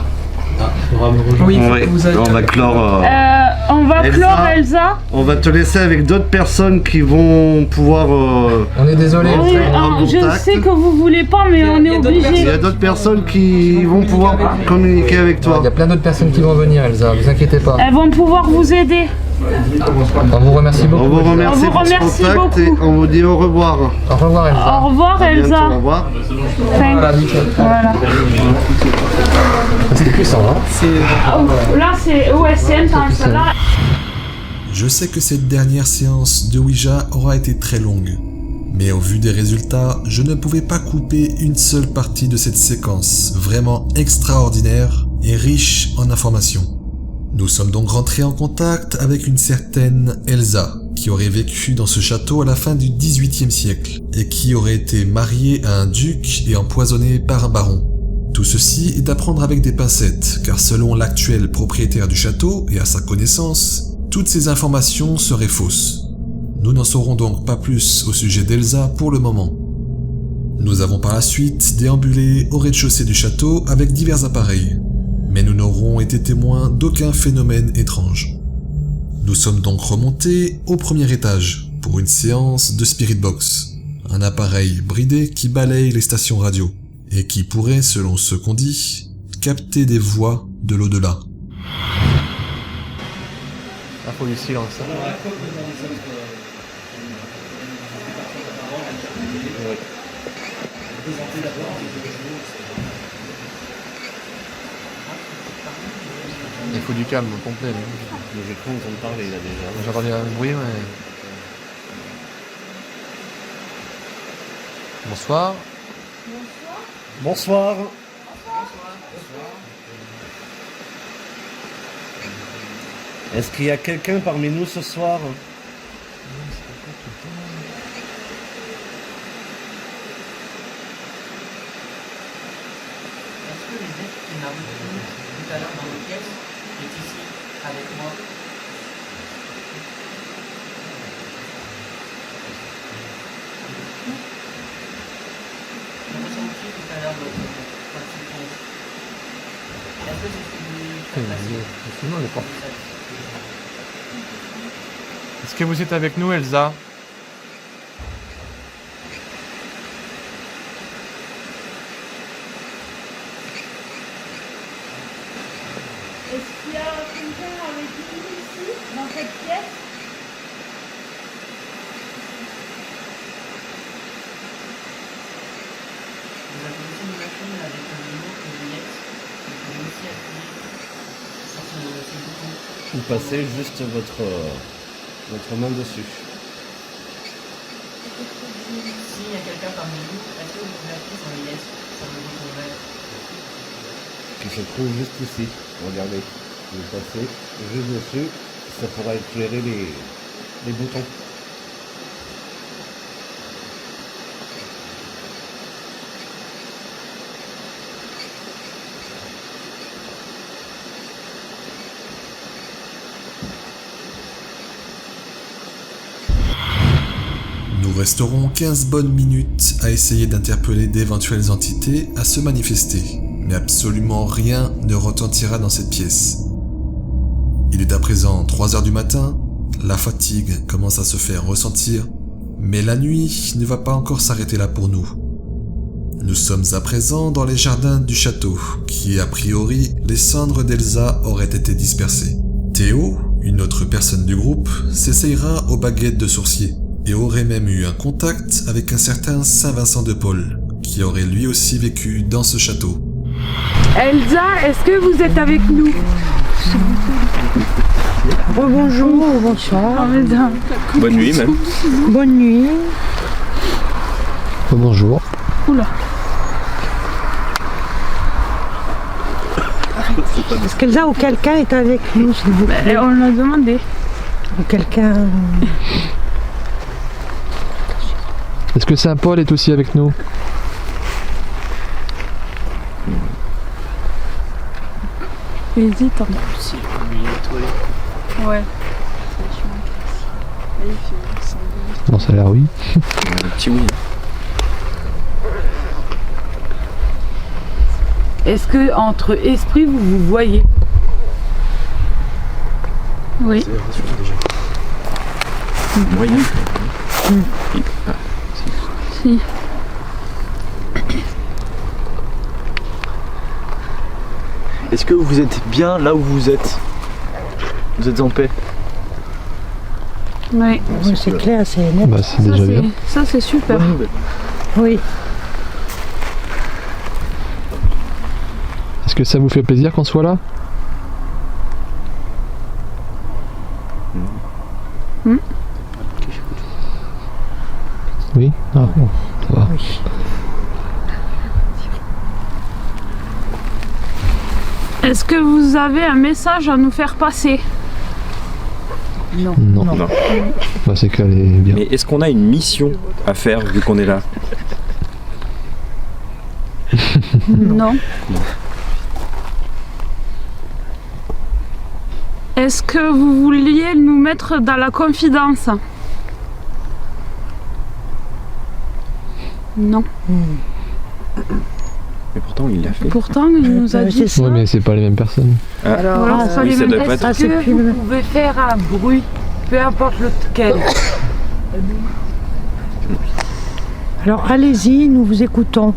Oui, Oui, on va clore... On va Elsa. clore Elsa. On va te laisser avec d'autres personnes qui vont pouvoir... On est désolé. Oui, en je contact. sais que vous voulez pas, mais on est Il obligé. y a d'autres personnes qui vont pouvoir communiquer avec Il toi. y a plein d'autres personnes qui vont venir, Elsa, vous inquiétez pas. Elles vont pouvoir vous aider. On vous remercie beaucoup. On vous remercie On vous pour ce remercie contact et beaucoup. on vous dit au revoir. Au revoir, Elsa. Au revoir À bientôt, Elsa. au revoir. Voilà, nickel. Voilà. C'était puissant, hein? Là c'est intense. Là. Je sais que cette dernière séance de Ouija aura été très longue, mais au vu des résultats, je ne pouvais pas couper une seule partie de cette séquence vraiment extraordinaire et riche en informations. Nous sommes donc rentrés en contact avec une certaine Elsa, qui aurait vécu dans ce château à la fin du XVIIIe siècle, et qui aurait été mariée à un duc et empoisonnée par un baron. Tout ceci est à prendre avec des pincettes, car selon l'actuel propriétaire du château et à sa connaissance, toutes ces informations seraient fausses. Nous n'en saurons donc pas plus au sujet d'Elsa pour le moment. Nous avons par la suite déambulé au rez-de-chaussée du château avec divers appareils, mais nous n'aurons été témoins d'aucun phénomène étrange. Nous sommes donc remontés au premier étage pour une séance de Spirit Box, un appareil bridé qui balaye les stations radio et qui pourrait, selon ce qu'on dit, capter des voix de l'au-delà. Ah, faut du silence. Il faut du calme complet. Mais j'ai cru entendre parler là déjà. J'ai entendu un bruit, mais... Bonsoir. Bonsoir. Est-ce qu'il y a quelqu'un parmi nous ce soir? Est-ce que les êtres qui m'a reconnu tout à l'heure dans les pièces est ici avec moi? J'ai ressenti tout à l'heure votre souffrance. Est-ce que c'est ce que vous faites passer? Est-ce que vous êtes avec nous, Elsa? Est-ce qu'il y a quelqu'un avec nous ici, dans cette pièce? Vous avez aussi une machine avec un numéro que vous êtes. Vous pouvez aussi appuyer sur ce bouton. Vous passez juste votre main dessus. S'il y a quelqu'un parmi vous, est-ce que vous pouvez appuyer sur le yes, sur le bouton vert? Qui se trouve juste ici. Regardez. Vous passez juste dessus. Ça pourra éclairer les boutons. Nous resterons 15 bonnes minutes à essayer d'interpeller d'éventuelles entités à se manifester, mais absolument rien ne retentira dans cette pièce. Il est à présent 3 heures du matin, la fatigue commence à se faire ressentir, mais la nuit ne va pas encore s'arrêter là pour nous. Nous sommes à présent dans les jardins du château, qui a priori, les cendres d'Elsa auraient été dispersées. Théo, une autre personne du groupe, s'essayera aux baguettes de sourcier, et aurait même eu un contact avec un certain Saint-Vincent de Paul, qui aurait lui aussi vécu dans ce château. Elsa, est-ce que vous êtes avec nous? Bonjour, bonsoir. Bonne nuit même. Bonne nuit. Bonjour. Oula. Est-ce qu'Elsa ou quelqu'un est avec nous, s'il vous plaît? On l'a demandé. Ou quelqu'un... Est-ce que Saint-Paul est aussi avec nous? Hésite. Ouais. Non, ça a l'air oui. Un petit oui. Est-ce que entre esprits vous vous voyez? Oui. Moyen. Si. Est-ce que vous êtes bien là où vous êtes? Vous êtes en paix? Oui. Oui, c'est clair, c'est net. Bah, c'est déjà bien. Ça c'est super. Oui. Est-ce que ça vous fait plaisir qu'on soit là? Oui? Ah bon, ça va. Oui. Est-ce que vous avez un message à nous faire passer? Non. Non. Bah, c'est qu'elle est bien. Mais est-ce qu'on a une mission à faire vu qu'on est là? Non. Est-ce que vous vouliez nous mettre dans la confidence? Non. Mais pourtant il l'a fait. Pourtant, il nous a dit ça. Oui, mais c'est pas les mêmes personnes. Alors, ça oui, ça doit pas est-ce être. que vous pouvez faire un bruit, peu importe lequel? Alors allez-y, nous vous écoutons.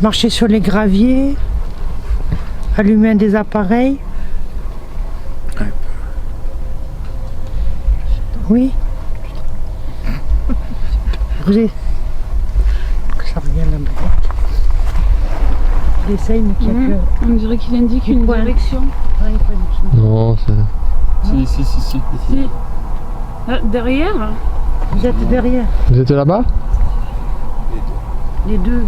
Marcher sur les graviers, allumer un des appareils. Oui. Vous avez... Ça revient la brette. Il essaye, mais qu'il n'y a que... On dirait qu'il indique une direction. Ah, il faut indiquer. Non, c'est... Si. Derrière? Vous êtes derrière. Vous êtes là-bas? Les deux.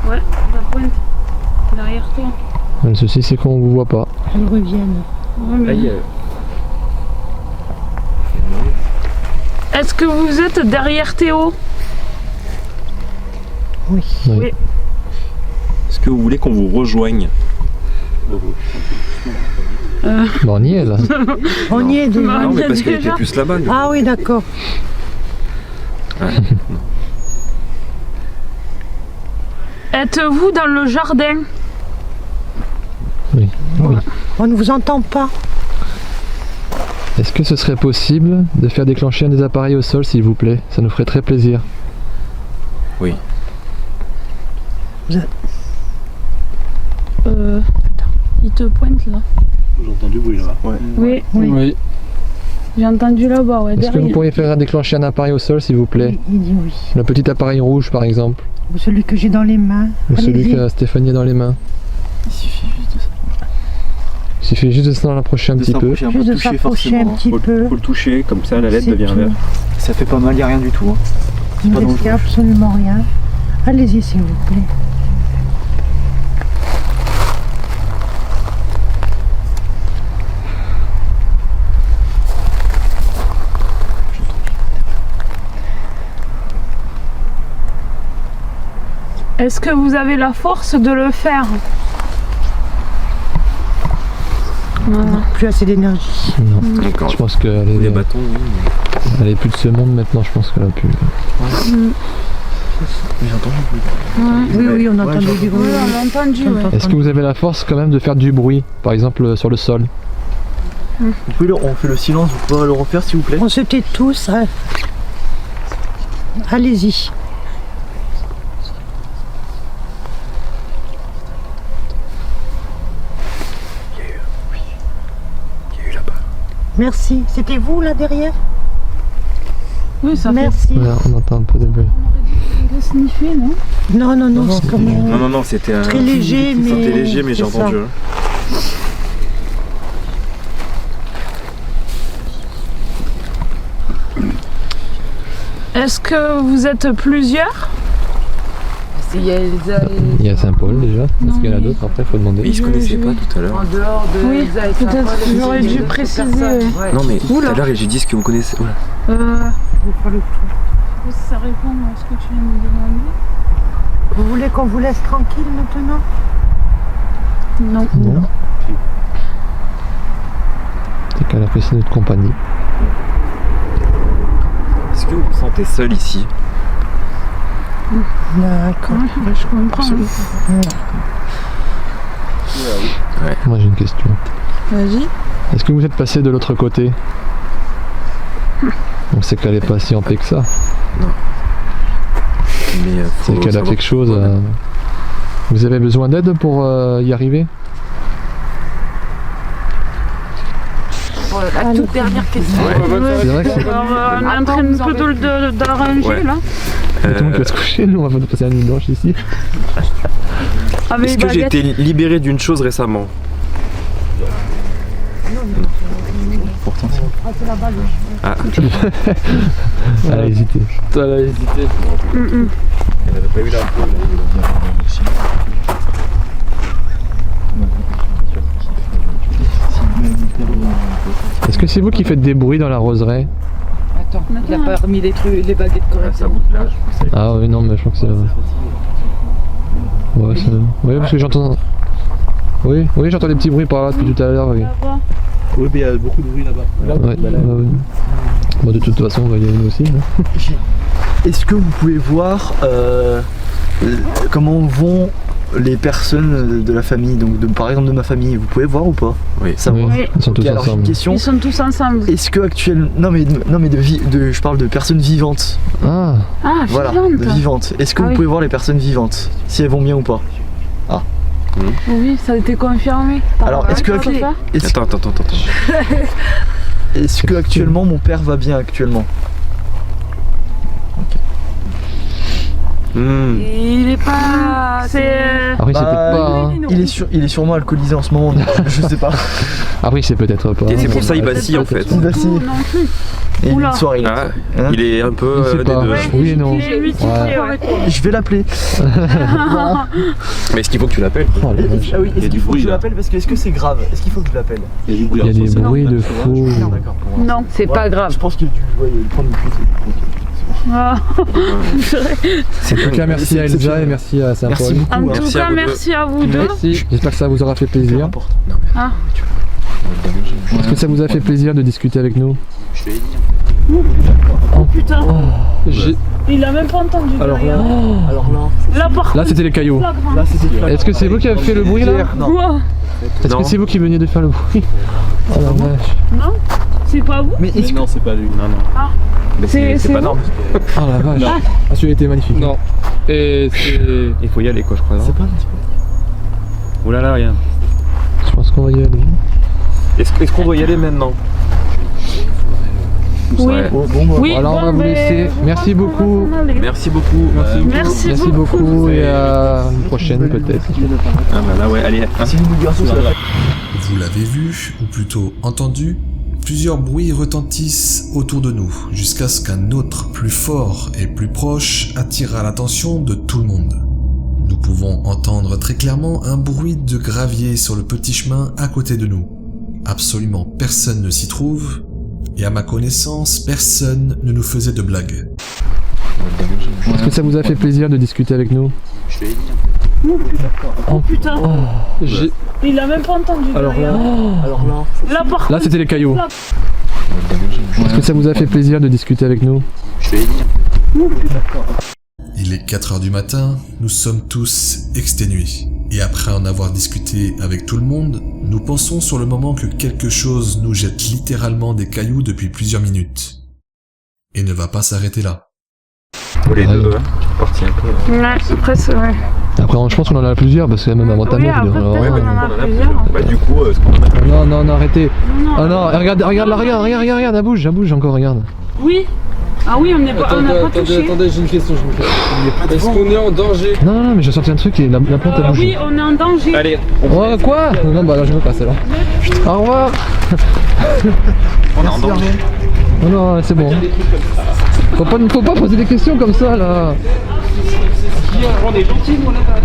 Ouais, la pointe. Derrière toi. Le souci, c'est qu'on vous voit pas. Elles reviennent. Ouais, mais... Est-ce que vous êtes derrière Théo? Oui. Est-ce que vous voulez qu'on vous rejoigne? Bon, on y est là. On y est déjà. Non, mais parce qu'elle était plus là-bas. Ah oui, d'accord. Êtes-vous dans le jardin? Oui. On ne vous entend pas. Est-ce que ce serait possible de faire déclencher un des appareils au sol, s'il vous plaît? Ça nous ferait très plaisir. Oui. Il te pointe là. J'ai entendu bruit là-bas. Ouais. Oui. J'ai entendu là-bas, ouais, Est-ce que derrière. vous pourriez faire déclencher un appareil au sol, s'il vous plaît? Il dit oui. Le petit appareil rouge, par exemple. Ou celui que j'ai dans les mains. Ou celui Allez-y. que Stéphanie a dans les mains. Il suffit juste de ça. Il suffit juste de s'en approcher un petit peu. Juste de s'approcher un petit peu. Faut le toucher, comme ça la lettre C'est devient tout. verte. Ça fait pas mal, il n'y a rien du tout. Hein. Il pas ne dangereux. risquez absolument rien. Allez-y, s'il vous plaît. Est-ce que vous avez la force de le faire? Non, plus assez d'énergie. Non. D'accord. Je pense qu'elle est, Les bâtons, oui. elle est plus de ce monde maintenant, je pense qu'elle a plus. Mais j'ai entendu le bruit. Oui, on a entendu du bruit. Oui, on a entendu, ouais. Est-ce que vous avez la force quand même de faire du bruit, par exemple sur le sol? Vous pouvez on fait le silence, vous pouvez le refaire s'il vous plaît? On se tait tous. Hein. Allez-y. Il y a eu là-bas. Merci. C'était vous là derrière? Oui, ça Merci. Ouais, on entend un peu de bruit. fait sniffer, non? Non, c'est comme... Non, c'était un... Très léger, mais... C'était léger, mais j'ai c'est ça. entendu. Est-ce que vous êtes plusieurs? Il y a Elsa et... Il y a Saint-Paul déjà. Est-ce qu'il y en a d'autres après? Faut demander. Mais ils se connaissaient pas tout à l'heure. En dehors de Oui, Elsa et peut-être Saint-Paul, que j'aurais il y a dû d'autres préciser. personnes. Ouais. Non, mais tout Oula. à l'heure, j'ai dit ce que vous connaissez. Voilà. Vous faites le tour. Ça répond à ce que tu viens de me demander? Vous voulez qu'on vous laisse tranquille maintenant? Non. Non. C'est qu'elle apprécie notre compagnie. Est-ce que vous vous sentez seul ici? D'accord. Ouais, je comprends. Ouais. Moi j'ai une question. Vas-y. Est-ce que vous êtes passé de l'autre côté? On sait qu'elle est pas si en paix que ça. Mais C'est faut qu'elle a savoir quelque chose pourquoi. à... Vous avez besoin d'aide pour y arriver? Pour la toute dernière question. C'est vrai que c'est... Alors, on est en train un peu d'arranger Ouais. là. Tout le monde va se coucher, nous on va passer la nuit blanche ici. Avec Est-ce que j'ai baguette. été libéré d'une chose récemment? Pourtant, si. Ah, Elle a hésité. toi, elle a hésité. Elle n'avait pas eu la... Est-ce que c'est vous qui faites des bruits dans la roseraie? Attends, il a pas remis les trucs, les baguettes Ça correctement. bout de là, je pensais. Ah oui, non, mais je crois que c'est... Ouais, c'est... Oui, parce que j'entends... Oui, j'entends des petits bruits par là depuis tout à l'heure, oui. Là-bas. Oui, mais il y a beaucoup de bruit là-bas. Ouais, ouais. Bon, de toute façon, on va y aller nous aussi. Hein. Est-ce que vous pouvez voir Comment vont les personnes de la famille, donc par exemple de ma famille, vous pouvez voir ou pas? Oui. Savoir. Oui. Ils sont tous Alors, j'ai une ensemble. question. Ils sont tous ensemble. Est-ce que actuellement, je parle de personnes vivantes. Ah, Ah, Voilà, vivante. de vivantes. Est-ce que Ah vous oui. pouvez voir les personnes vivantes, si elles vont bien ou pas? Oui, ça a été confirmé. Alors, est-ce que Attends. est-ce que actuellement mon père va bien actuellement? Il est pas. C'est. après c'est peut-être pas. Hein. Il est sûrement alcoolisé en ce moment, donc je sais pas. Après c'est peut-être pas. Et c'est pour ça il vacille en fait. Il vacille. Non plus. Et Oula. une soirée. Ah, Hein? il est un peu Je sais des pas. deux. Oui et non. Lui, tu Ouais. sais, ouais. Je vais l'appeler. Mais est-ce qu'il faut que tu l'appelles? Oh, la vache. Ah oui, Il y a est-ce du qu'il faut que bruit, je là. l'appelle parce que est-ce que c'est grave? Est-ce qu'il faut que je l'appelle? Il y a des bruits de fou. D'accord, pour moi. Non, c'est pas grave. Je pense qu'il y a dû prendre une photo. Ah. En tout cas, merci à Elsa et merci à Saint-Paul. Merci beaucoup. En tout Merci à cas, vous deux. merci à vous deux. Merci. J'espère que ça vous aura fait plaisir. Ah. Est-ce que ça vous a fait plaisir de discuter avec nous? Oh putain. J'ai- Il a même pas entendu. Alors là, derrière. alors là, Là, par Là contre, c'était les cailloux. flagrant. là c'était flagrant. Est-ce que c'est vous qui avez fait le bruit là? Non. Wow. Est-ce Non. que c'est vous qui veniez de faire le bruit? Oh la vache. Non, c'est pas vous. Mais est-ce que Non, c'est pas lui. Non. Ah. Mais C'est c'est pas vous normal. Oh la vache. Non. Ah celui-là était magnifique. Non. Et c'est. Il faut y aller quoi, je crois. c'est pas Oh là là, rien. Je pense qu'on va y aller. Est-ce qu'on doit y aller maintenant? Oui. Ouais. bon, bah, Oui. Alors on va bon, vous mais laisser. je Merci crois qu'on va beaucoup. s'en aller. Merci beaucoup. Merci Merci beaucoup et à une prochaine peut-être. Ah bah là ouais, allez. hein. si vous garçons, ça va. Vous l'avez vu, ou plutôt entendu, plusieurs bruits retentissent autour de nous, jusqu'à ce qu'un autre, plus fort et plus proche, attira l'attention de tout le monde. Nous pouvons entendre très clairement un bruit de gravier sur le petit chemin à côté de nous. Absolument personne ne s'y trouve, et à ma connaissance, personne ne nous faisait de blagues. Est-ce que ça vous a fait plaisir de discuter avec nous? Oh putain. J'ai- Il a même pas entendu. Alors là, derrière. alors là, Là, par Là contre, c'était les cailloux. Là. Est-ce que ça vous a fait plaisir de discuter avec nous? Il est 4 heures du matin, nous sommes tous exténués. Et après en avoir discuté avec tout le monde, nous pensons sur le moment que quelque chose nous jette littéralement des cailloux depuis plusieurs minutes. Et ne va pas s'arrêter là. Les deux, hein. Parti un peu. Ouais, après, c'est vrai. Après je pense qu'on en a plusieurs parce que même avant ta Oui, mort. après, il doit en peut-être avoir. on en a plusieurs. Bah du coup, ce qu'on a fait. Non, non, non, arrêtez. Non, Oh non, regarde là, regarde, elle bouge encore, regarde. Oui. Ah oui, on n'est pas, on n'a pas touché. j'ai une question. Est-ce qu'on est en danger? Non, non, mais j'ai sorti un truc et la plante elle bouge. Oui, on est en danger. Allez, Oh quoi? Non, bah alors je me passe alors. Au revoir. on est en danger. Oh non, c'est bon. Faut pas poser des questions comme ça là. On est gentil, mon là-bas.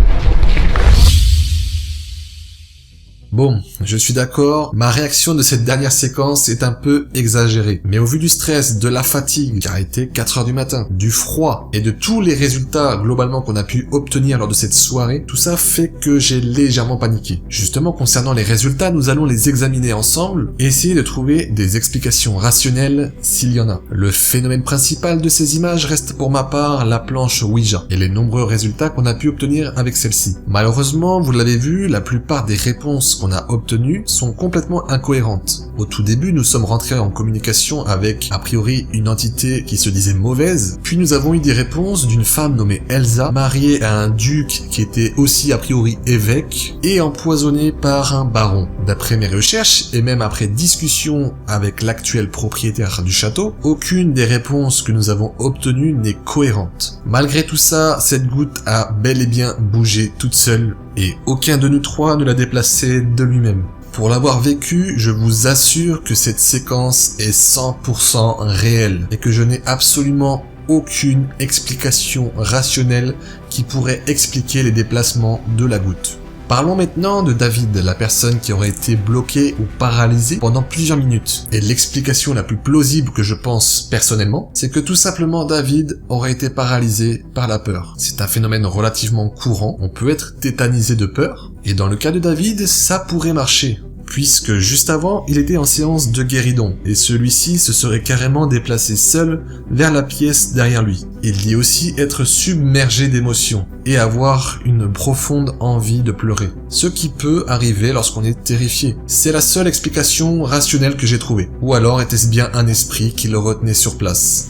Bon, je suis d'accord, ma réaction de cette dernière séquence est un peu exagérée. Mais au vu du stress, de la fatigue, car il était 4 heures du matin, du froid, et de tous les résultats globalement qu'on a pu obtenir lors de cette soirée, tout ça fait que j'ai légèrement paniqué. Justement, concernant les résultats, nous allons les examiner ensemble et essayer de trouver des explications rationnelles s'il y en a. Le phénomène principal de ces images reste pour ma part la planche Ouija et les nombreux résultats qu'on a pu obtenir avec celle-ci. Malheureusement, vous l'avez vu, la plupart des réponses qu'on a obtenues sont complètement incohérentes. Au tout début, nous sommes rentrés en communication avec, a priori, une entité qui se disait mauvaise, puis nous avons eu des réponses d'une femme nommée Elsa, mariée à un duc qui était aussi a priori évêque, et empoisonné par un baron. D'après mes recherches, et même après discussion avec l'actuel propriétaire du château, aucune des réponses que nous avons obtenues n'est cohérente. Malgré tout ça, cette goutte a bel et bien bougé toute seule, et aucun de nous trois ne l'a déplacée de lui-même. Pour l'avoir vécu, je vous assure que cette séquence est 100% réelle, et que je n'ai absolument aucune explication rationnelle qui pourrait expliquer les déplacements de la goutte. Parlons maintenant de David, la personne qui aurait été bloquée ou paralysée pendant plusieurs minutes. Et l'explication la plus plausible que je pense personnellement, c'est que tout simplement David aurait été paralysé par la peur. C'est un phénomène relativement courant, on peut être tétanisé de peur, et dans le cas de David, ça pourrait marcher. puisque juste avant, il était en séance de guéridon, et celui-ci se serait carrément déplacé seul vers la pièce derrière lui. Il dit aussi être submergé d'émotions, et avoir une profonde envie de pleurer. Ce qui peut arriver lorsqu'on est terrifié. C'est la seule explication rationnelle que j'ai trouvée. Ou alors était-ce bien un esprit qui le retenait sur place ?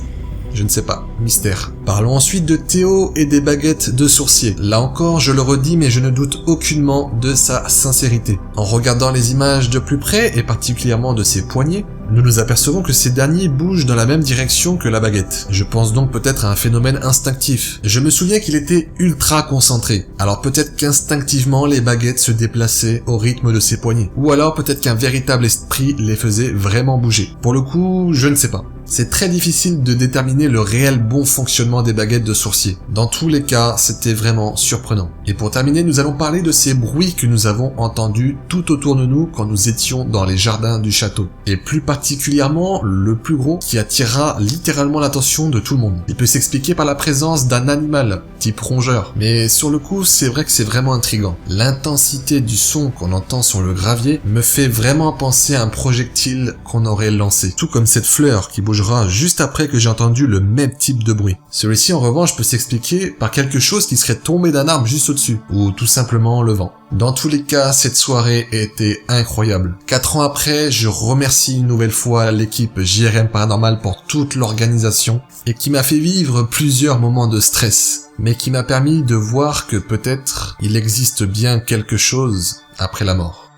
Je ne sais pas, mystère. Parlons ensuite de Théo et des baguettes de sourcier. Là encore, je le redis, mais je ne doute aucunement de sa sincérité. En regardant les images de plus près, et particulièrement de ses poignets, nous nous apercevons que ces derniers bougent dans la même direction que la baguette. Je pense donc peut-être à un phénomène instinctif. Je me souviens qu'il était ultra concentré. Alors peut-être qu'instinctivement les baguettes se déplaçaient au rythme de ses poignets. Ou alors peut-être qu'un véritable esprit les faisait vraiment bouger. Pour le coup, je ne sais pas. C'est très difficile de déterminer le réel bon fonctionnement des baguettes de sourcier. Dans tous les cas, c'était vraiment surprenant. Et pour terminer, nous allons parler de ces bruits que nous avons entendus tout autour de nous quand nous étions dans les jardins du château. Et plus particulièrement, le plus gros qui attirera littéralement l'attention de tout le monde. Il peut s'expliquer par la présence d'un animal, type rongeur. Mais sur le coup, c'est vrai que c'est vraiment intriguant. L'intensité du son qu'on entend sur le gravier me fait vraiment penser à un projectile qu'on aurait lancé. Tout comme cette fleur qui bouge juste après que j'ai entendu le même type de bruit. Celui-ci en revanche peut s'expliquer par quelque chose qui serait tombé d'un arbre juste au-dessus, ou tout simplement le vent. Dans tous les cas, cette soirée était incroyable. 4 ans après, je remercie une nouvelle fois l'équipe JRM Paranormal pour toute l'organisation, et qui m'a fait vivre plusieurs moments de stress, mais qui m'a permis de voir que peut-être il existe bien quelque chose après la mort.